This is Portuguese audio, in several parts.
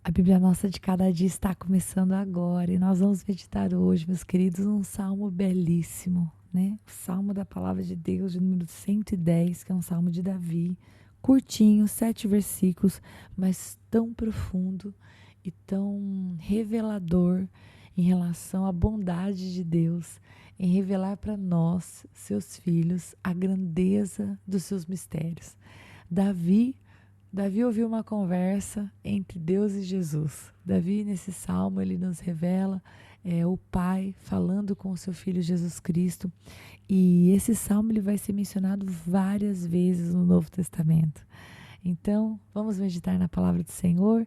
A Bíblia Nossa de Cada Dia está começando agora e nós vamos meditar hoje, meus queridos, um salmo belíssimo, né? O salmo da Palavra de Deus, de número 110, que é um salmo de Davi, curtinho, 7 versículos, mas tão profundo e tão revelador em relação à bondade de Deus, em revelar para nós, seus filhos, a grandeza dos seus mistérios. Davi ouviu uma conversa entre Deus e Jesus. Davi, nesse salmo, ele nos revela o Pai falando com o seu Filho Jesus Cristo. E esse salmo ele vai ser mencionado várias vezes no Novo Testamento. Então, vamos meditar na palavra do Senhor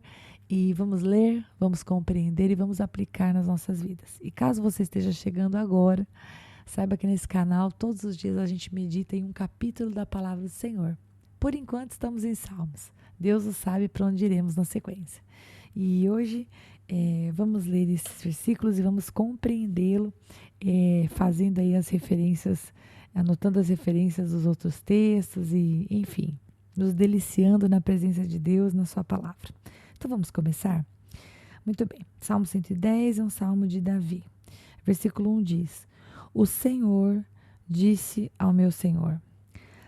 e vamos ler, vamos compreender e vamos aplicar nas nossas vidas. E caso você esteja chegando agora, saiba que nesse canal, todos os dias a gente medita em um capítulo da palavra do Senhor. Por enquanto, estamos em Salmos. Deus o sabe para onde iremos na sequência. E hoje vamos ler esses versículos e vamos compreendê-lo, fazendo aí as referências, anotando as referências dos outros textos e, enfim, nos deliciando na presença de Deus, na sua palavra. Então vamos começar? Muito bem. Salmo 110 é um salmo de Davi. Versículo 1 diz: O Senhor disse ao meu Senhor: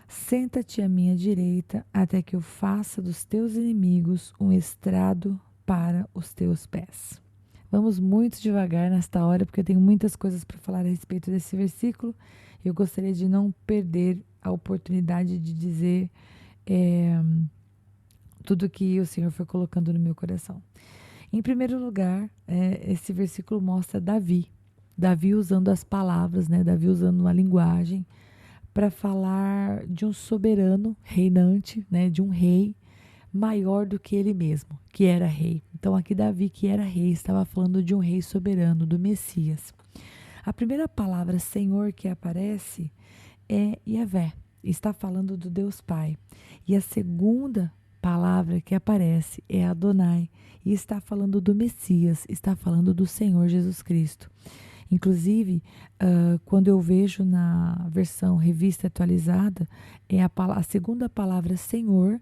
Senta-te à minha direita, até que eu faça dos teus inimigos um estrado para os teus pés. Vamos muito devagar nesta hora, porque eu tenho muitas coisas para falar a respeito desse versículo. Eu gostaria de não perder a oportunidade de dizer tudo que o Senhor foi colocando no meu coração. Em primeiro lugar, esse versículo mostra Davi usando as palavras, né? Davi usando uma linguagem para falar de um soberano reinante, né, de um rei maior do que ele mesmo, que era rei. Então aqui Davi, que era rei, estava falando de um rei soberano, do Messias. A primeira palavra Senhor que aparece é Yahvé, está falando do Deus Pai. E a segunda palavra que aparece é Adonai, e está falando do Messias, está falando do Senhor Jesus Cristo. Inclusive, quando eu vejo na versão revista atualizada, a segunda palavra Senhor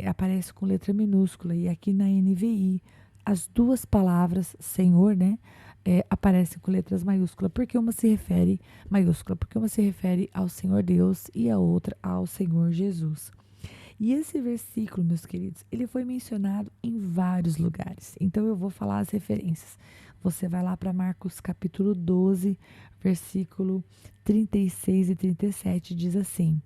aparece com letra minúscula. E aqui na NVI, as duas palavras Senhor, né, aparecem com letras maiúsculas. Porque uma se refere, maiúscula, porque uma se refere ao Senhor Deus e a outra ao Senhor Jesus. E esse versículo, meus queridos, ele foi mencionado em vários lugares. Então eu vou falar as referências. Você vai lá para Marcos capítulo 12, versículo 36 e 37, diz assim: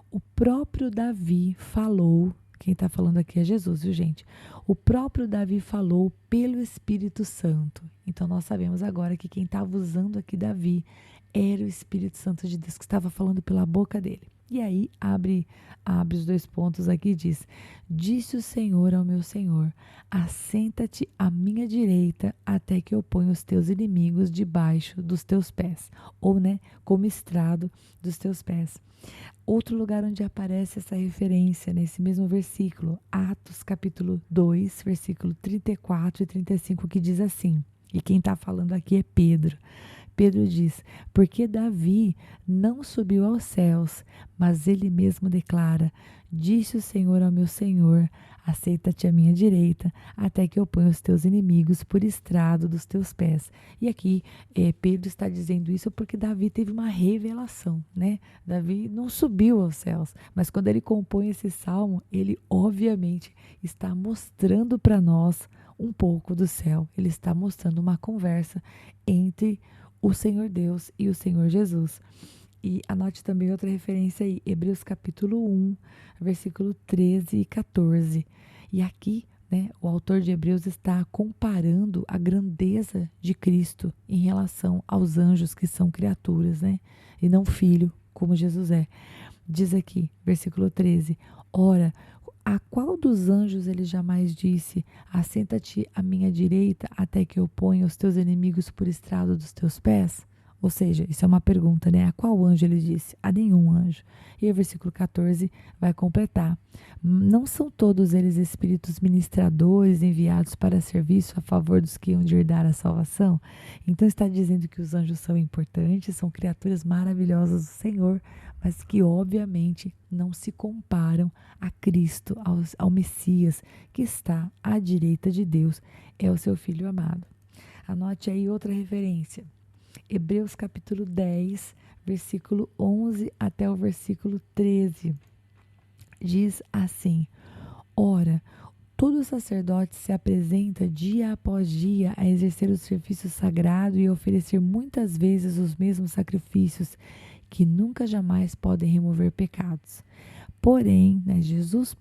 O próprio Davi falou, quem está falando aqui é Jesus, viu, gente? O próprio Davi falou pelo Espírito Santo. Então nós sabemos agora que quem estava usando aqui Davi era o Espírito Santo de Deus que estava falando pela boca dele. E aí abre os dois pontos aqui e diz: Disse o Senhor ao meu Senhor: Assenta-te à minha direita até que eu ponha os teus inimigos debaixo dos teus pés. Ou, né, como estrado dos teus pés. Outro lugar onde aparece essa referência, nesse mesmo versículo, Atos capítulo 2, versículo 34 e 35, que diz assim, e quem está falando aqui é Pedro. Pedro diz: Porque Davi não subiu aos céus, mas ele mesmo declara: Disse o Senhor ao meu Senhor: Aceita-te à minha direita, até que eu ponha os teus inimigos por estrado dos teus pés. E aqui Pedro está dizendo isso porque Davi teve uma revelação, né? Davi não subiu aos céus, mas quando ele compõe esse salmo, ele obviamente está mostrando para nós um pouco do céu. Ele está mostrando uma conversa entre o Senhor Deus e o Senhor Jesus. E anote também outra referência aí, Hebreus capítulo 1, versículo 13 e 14. E aqui, né, o autor de Hebreus está comparando a grandeza de Cristo em relação aos anjos que são criaturas, né, e não filho, como Jesus é. Diz aqui, versículo 13, Ora, a qual dos anjos ele jamais disse: Assenta-te à minha direita até que eu ponha os teus inimigos por estrado dos teus pés? Ou seja, isso é uma pergunta, né? A qual anjo ele disse? A nenhum anjo. E o versículo 14 vai completar. Não são todos eles espíritos ministradores enviados para serviço a favor dos que hão de herdar a salvação? Então está dizendo que os anjos são importantes, são criaturas maravilhosas do Senhor, mas que obviamente não se comparam a Cristo, ao Messias, que está à direita de Deus, é o seu Filho amado. Anote aí outra referência. Hebreus capítulo 10, versículo 11 até o versículo 13. Diz assim: Ora, todo sacerdote se apresenta dia após dia a exercer o serviço sagrado e oferecer muitas vezes os mesmos sacrifícios, que nunca jamais podem remover pecados. Porém, Jesus,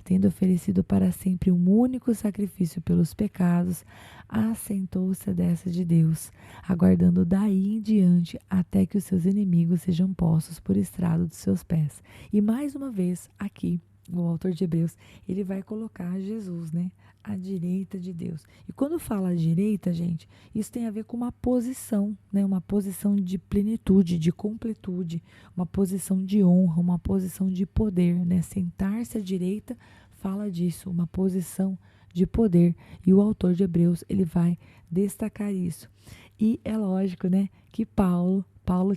tendo oferecido para sempre um único sacrifício pelos pecados, assentou-se à destra de Deus, aguardando daí em diante até que os seus inimigos sejam postos por estrado dos seus pés. E mais uma vez, aqui, o autor de Hebreus, ele vai colocar Jesus, à direita de Deus. E quando fala à direita, gente, isso tem a ver com uma posição, uma posição de plenitude, de completude, uma posição de honra, uma posição de poder, Sentar-se à direita fala disso, uma posição de poder. E o autor de Hebreus, ele vai destacar isso. E é lógico, que Paulo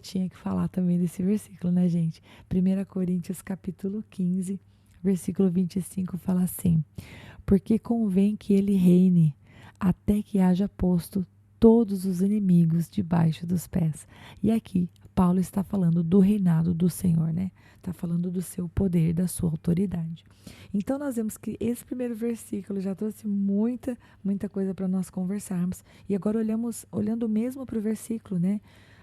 tinha que falar também desse versículo, gente? 1 Coríntios capítulo 15, versículo 25 fala assim: porque convém que ele reine até que haja posto todos os inimigos debaixo dos pés. E aqui Paulo está falando do reinado do Senhor, Está falando do seu poder, da sua autoridade. Então nós vemos que esse primeiro versículo já trouxe muita coisa para nós conversarmos. E agora olhando mesmo para o versículo,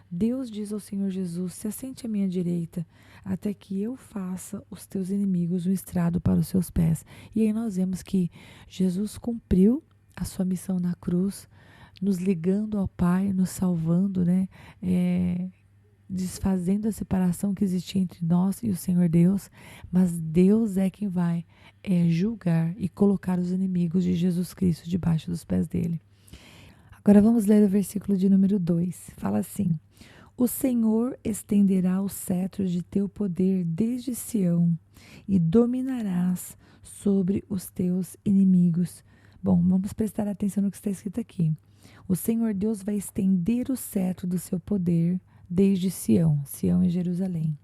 Deus diz ao Senhor Jesus: se assente à minha direita, até que eu faça os teus inimigos um estrado para os seus pés. E aí nós vemos que Jesus cumpriu a sua missão na cruz, nos ligando ao Pai, nos salvando, desfazendo a separação que existia entre nós e o Senhor Deus. Mas Deus é quem vai julgar e colocar os inimigos de Jesus Cristo debaixo dos pés dele. Agora vamos ler o versículo de número 2. Fala assim: o Senhor estenderá o cetro de teu poder desde Sião e dominarás sobre os teus inimigos. Bom, vamos prestar atenção no que está escrito aqui. O Senhor Deus vai estender o cetro do seu poder desde Sião, Sião em Jerusalém,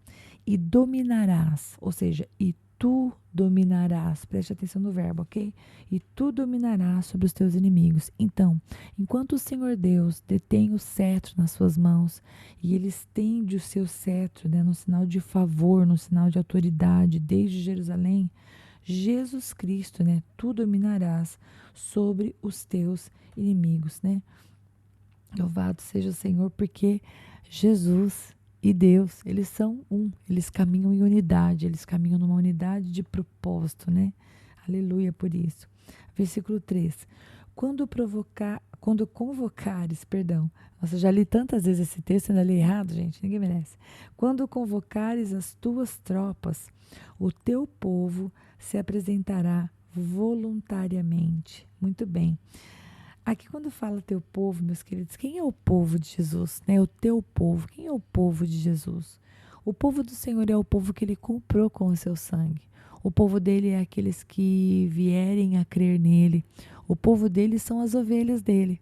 e dominarás, ou seja, e tu dominarás, preste atenção no verbo, ok? E tu dominarás sobre os teus inimigos. Então, enquanto o Senhor Deus detém o cetro nas suas mãos e ele estende o seu cetro, no sinal de favor, no sinal de autoridade desde Jerusalém, Jesus Cristo, tu dominarás sobre os teus inimigos, Louvado seja o Senhor, porque Jesus e Deus, eles são um, eles caminham em unidade, eles caminham numa unidade de propósito, Aleluia por isso. Versículo 3. Quando convocares, nossa, já li tantas vezes esse texto, ainda li errado, gente, ninguém merece. Quando convocares as tuas tropas, o teu povo se apresentará voluntariamente. Muito bem. Aqui quando fala teu povo, meus queridos, quem é o povo de Jesus? O teu povo, quem é o povo de Jesus? O povo do Senhor é o povo que ele comprou com o seu sangue. O povo dele é aqueles que vierem a crer nele. O povo dele são as ovelhas dele,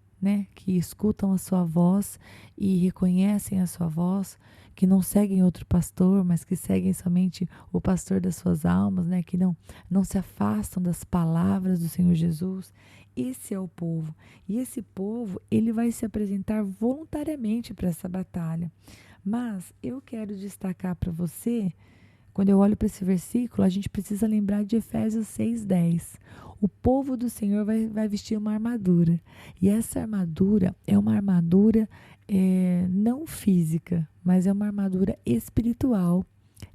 que escutam a sua voz e reconhecem a sua voz, que não seguem outro pastor, mas que seguem somente o pastor das suas almas, que não se afastam das palavras do Senhor Jesus. Esse é o povo. E esse povo, ele vai se apresentar voluntariamente para essa batalha. Mas eu quero destacar para você, quando eu olho para esse versículo, a gente precisa lembrar de Efésios 6:10. O povo do Senhor vai vestir uma armadura. E essa armadura é uma armadura não física, mas é uma armadura espiritual,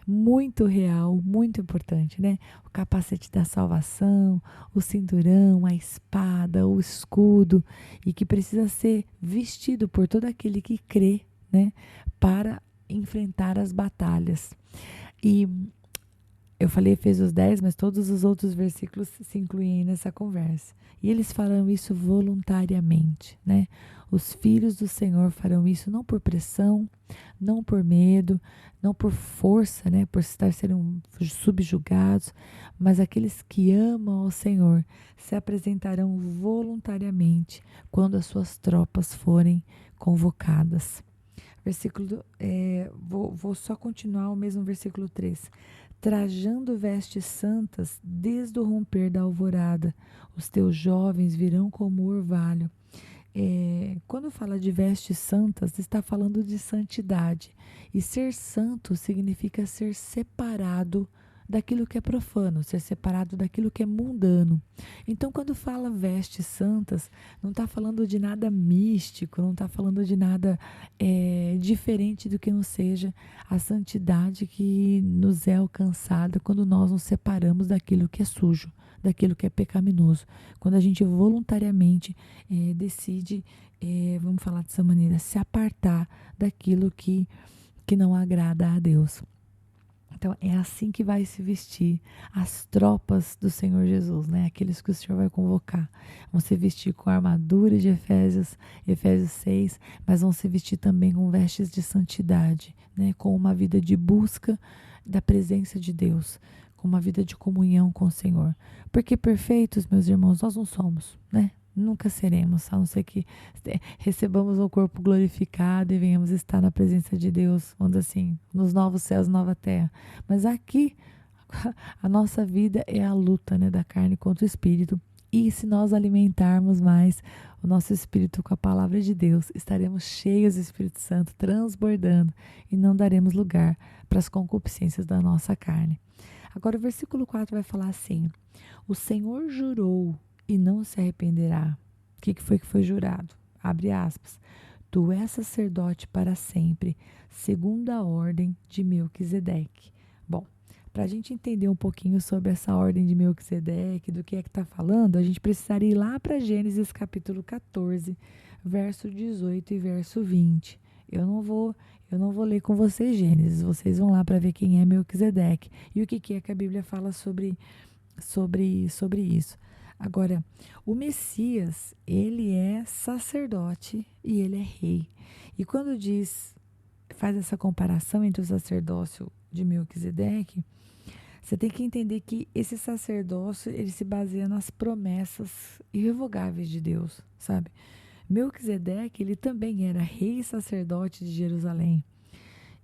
muito real, muito importante, O capacete da salvação, o cinturão, a espada, o escudo, e que precisa ser vestido por todo aquele que crê, para enfrentar as batalhas. E Eu falei Efésios 10, mas todos os outros versículos se incluem nessa conversa. E eles farão isso voluntariamente, né? Os filhos do Senhor farão isso não por pressão, não por medo, não por força, né? Por estar sendo subjugados, mas aqueles que amam ao Senhor se apresentarão voluntariamente quando as suas tropas forem convocadas. Vou só continuar o mesmo versículo 3. Trajando vestes santas desde o romper da alvorada, os teus jovens virão como orvalho. Quando fala de vestes santas, está falando de santidade. E ser santo significa ser separado daquilo que é profano, ser separado daquilo que é mundano. Então, quando fala vestes santas, não está falando de nada místico, não está falando de nada diferente do que não seja a santidade que nos é alcançada quando nós nos separamos daquilo que é sujo, daquilo que é pecaminoso. Quando a gente voluntariamente decide, vamos falar dessa maneira, se apartar daquilo que não agrada a Deus. Então, é assim que vai se vestir as tropas do Senhor Jesus, né? Aqueles que o Senhor vai convocar. Vão se vestir com a armadura de Efésios 6, mas vão se vestir também com vestes de santidade, né? Com uma vida de busca da presença de Deus, com uma vida de comunhão com o Senhor. Porque perfeitos, meus irmãos, nós não somos, né? Nunca seremos, a não ser que recebamos o corpo glorificado e venhamos estar na presença de Deus, vamos dizer assim, nos novos céus, nova terra. Mas aqui, a nossa vida é a luta, né, da carne contra o espírito. E se nós alimentarmos mais o nosso espírito com a palavra de Deus, estaremos cheios do Espírito Santo, transbordando, e não daremos lugar para as concupiscências da nossa carne. Agora o versículo 4 vai falar assim: o Senhor jurou e não se arrependerá. O que foi jurado? Abre aspas. Tu és sacerdote para sempre, segundo a ordem de Melquisedeque. Bom, para a gente entender um pouquinho sobre essa ordem de Melquisedeque, do que é que está falando, a gente precisaria ir lá para Gênesis capítulo 14, verso 18 e verso 20. Eu não vou ler com vocês Gênesis, vocês vão lá para ver quem é Melquisedeque e o que é que a Bíblia fala sobre isso. Agora, o Messias, ele é sacerdote e ele é rei. E quando faz essa comparação entre o sacerdócio de Melquisedeque, você tem que entender que esse sacerdócio, ele se baseia nas promessas irrevogáveis de Deus, sabe? Melquisedeque, ele também era rei e sacerdote de Jerusalém.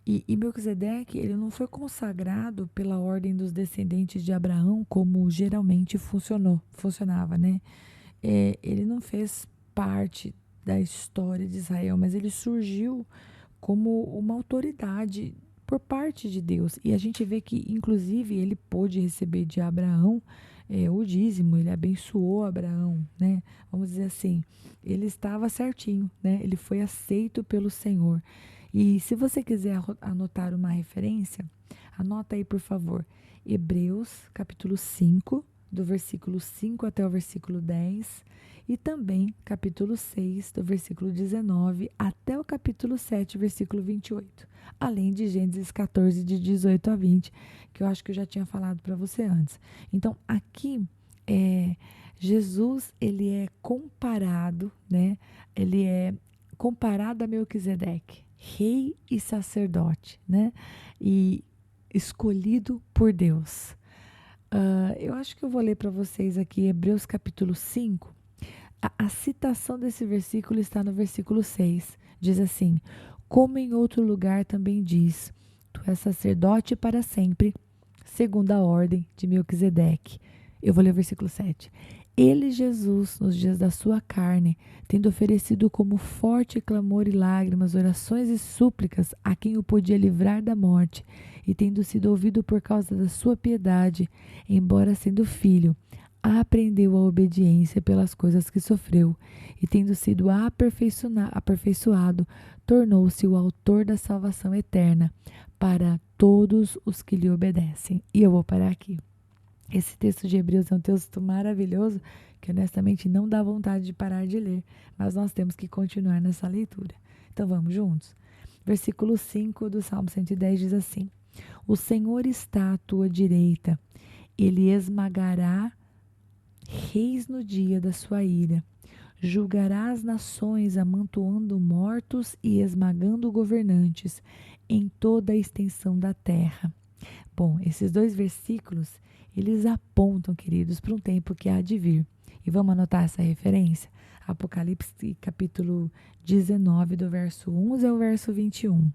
E Melquisedeque, ele não foi consagrado pela ordem dos descendentes de Abraão, como geralmente funcionava, né? Ele não fez parte da história de Israel, mas ele surgiu como uma autoridade por parte de Deus. E a gente vê que, inclusive, ele pôde receber de Abraão o dízimo, ele abençoou Abraão, né? Vamos dizer assim, ele estava certinho, né? Ele foi aceito pelo Senhor. E se você quiser anotar uma referência, anota aí, por favor, Hebreus, capítulo 5, do versículo 5 até o versículo 10, e também capítulo 6, do versículo 19 até o capítulo 7, versículo 28, além de Gênesis 14, de 18 a 20, que eu acho que eu já tinha falado para você antes. Então, aqui, Jesus, ele é comparado, né? Ele é comparado a Melquisedeque, rei e sacerdote, né? E escolhido por Deus. Eu acho que eu vou ler para vocês aqui Hebreus capítulo 5. A citação desse versículo está no versículo 6. Diz assim: como em outro lugar também diz, tu és sacerdote para sempre, segundo a ordem de Melquisedeque. Eu vou ler o versículo 7. Ele, Jesus, nos dias da sua carne, tendo oferecido como forte clamor e lágrimas, orações e súplicas a quem o podia livrar da morte, e tendo sido ouvido por causa da sua piedade, embora sendo filho, aprendeu a obediência pelas coisas que sofreu, e tendo sido aperfeiçoado, tornou-se o autor da salvação eterna para todos os que lhe obedecem. E eu vou parar aqui. Esse texto de Hebreus é um texto maravilhoso que honestamente não dá vontade de parar de ler, mas nós temos que continuar nessa leitura. Então vamos juntos? Versículo 5 do Salmo 110 diz assim: O Senhor está à tua direita, ele esmagará reis no dia da sua ira. Julgará as nações, amontoando mortos e esmagando governantes em toda a extensão da terra. Bom, esses dois versículos, eles apontam, queridos, para um tempo que há de vir. E vamos anotar essa referência? Apocalipse capítulo 19, do verso 11 ao verso 21.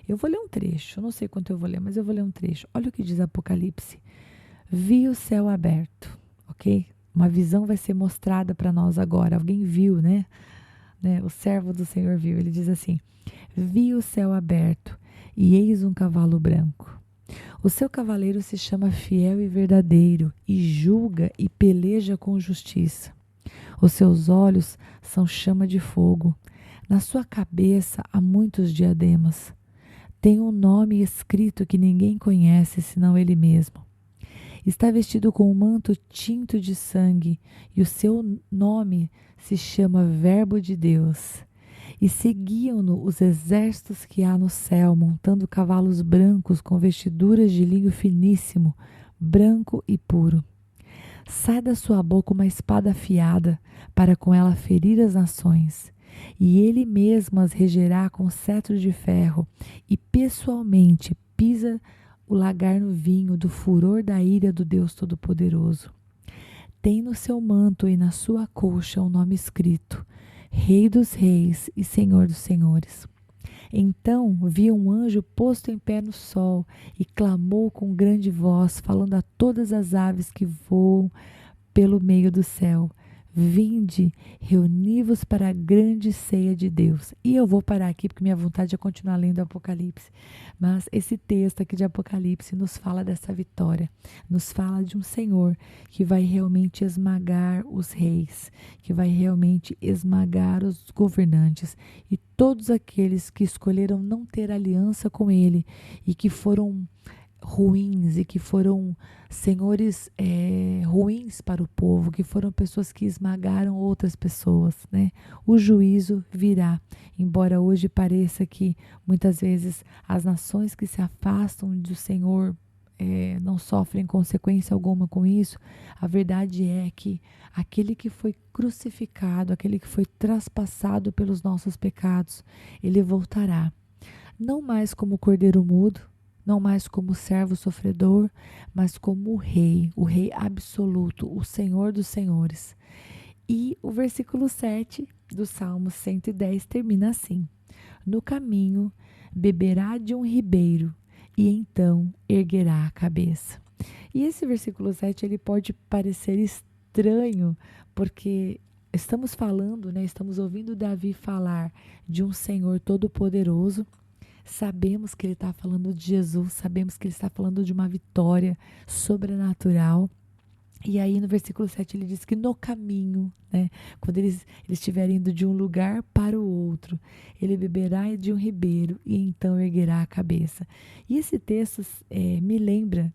Eu vou ler um trecho, eu não sei quanto eu vou ler, mas eu vou ler um trecho. Olha o que diz Apocalipse. Vi o céu aberto, ok? Uma visão vai ser mostrada para nós agora. Alguém viu, né? O servo do Senhor viu. Ele diz assim: vi o céu aberto e eis um cavalo branco. O seu cavaleiro se chama Fiel e Verdadeiro e julga e peleja com justiça. Os seus olhos são chama de fogo. Na sua cabeça há muitos diademas. Tem um nome escrito que ninguém conhece senão ele mesmo. Está vestido com um manto tinto de sangue e o seu nome se chama Verbo de Deus. E seguiam-no os exércitos que há no céu, montando cavalos brancos com vestiduras de linho finíssimo, branco e puro. Sai da sua boca uma espada afiada, para com ela ferir as nações. E ele mesmo as regerá com cetro de ferro, e pessoalmente pisa o lagar no vinho do furor da ira do Deus Todo-Poderoso. Tem no seu manto e na sua coxa um nome escrito: Rei dos Reis e Senhor dos Senhores. Então vi um anjo posto em pé no sol e clamou com grande voz, falando a todas as aves que voam pelo meio do céu: vinde, reuni-vos para a grande ceia de Deus. E eu vou parar aqui porque minha vontade é continuar lendo Apocalipse. Mas esse texto aqui de Apocalipse nos fala dessa vitória, nos fala de um Senhor que vai realmente esmagar os reis, que vai realmente esmagar os governantes e todos aqueles que escolheram não ter aliança com ele e que foram ruins e que foram senhores ruins para o povo, que foram pessoas que esmagaram outras pessoas, né? O juízo virá, embora hoje pareça que muitas vezes as nações que se afastam do Senhor não sofrem consequência alguma com isso. A verdade é que aquele que foi crucificado, aquele que foi traspassado pelos nossos pecados, ele voltará, não mais como cordeiro mudo, não mais como servo sofredor, mas como o rei absoluto, o Senhor dos senhores. E o versículo 7 do Salmo 110 termina assim: no caminho beberá de um ribeiro e então erguerá a cabeça. E esse versículo 7 ele pode parecer estranho, porque estamos falando, né, estamos ouvindo Davi falar de um Senhor todo-poderoso. Sabemos que ele está falando de Jesus, sabemos que ele está falando de uma vitória sobrenatural. E aí no versículo 7 ele diz que no caminho, né, quando eles estiverem indo de um lugar para o outro, ele beberá de um ribeiro e então erguerá a cabeça. E esse texto me lembra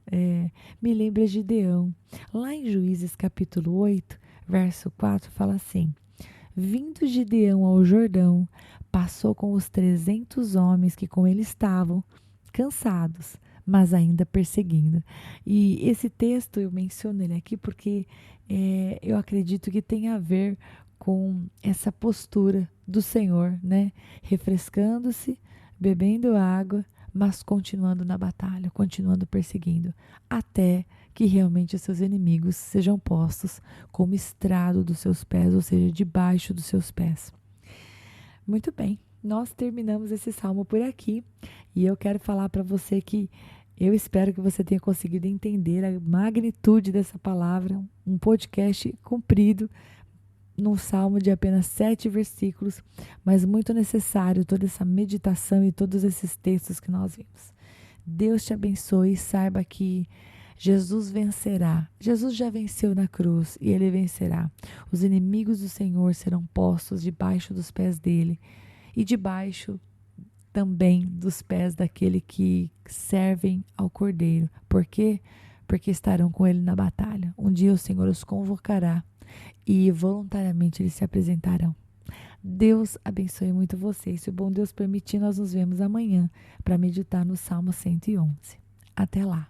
Gideão. Lá em Juízes capítulo 8, verso 4, fala assim: vindo Gideão ao Jordão, passou com os 300 homens que com ele estavam, cansados, mas ainda perseguindo. E esse texto eu menciono ele aqui porque eu acredito que tem a ver com essa postura do Senhor, né? Refrescando-se, bebendo água, mas continuando na batalha, continuando perseguindo, até que realmente os seus inimigos sejam postos como estrado dos seus pés, ou seja, debaixo dos seus pés. Muito bem, nós terminamos esse salmo por aqui e eu quero falar para você que eu espero que você tenha conseguido entender a magnitude dessa palavra, um podcast comprido, num salmo de apenas 7 versículos, mas muito necessário toda essa meditação e todos esses textos que nós vimos. Deus te abençoe e saiba que Jesus vencerá. Jesus já venceu na cruz e ele vencerá. Os inimigos do Senhor serão postos debaixo dos pés dele e debaixo também dos pés daquele que servem ao Cordeiro. Por quê? Porque estarão com ele na batalha. Um dia o Senhor os convocará e voluntariamente eles se apresentarão. Deus abençoe muito vocês. Se o bom Deus permitir, nós nos vemos amanhã para meditar no Salmo 111. Até lá!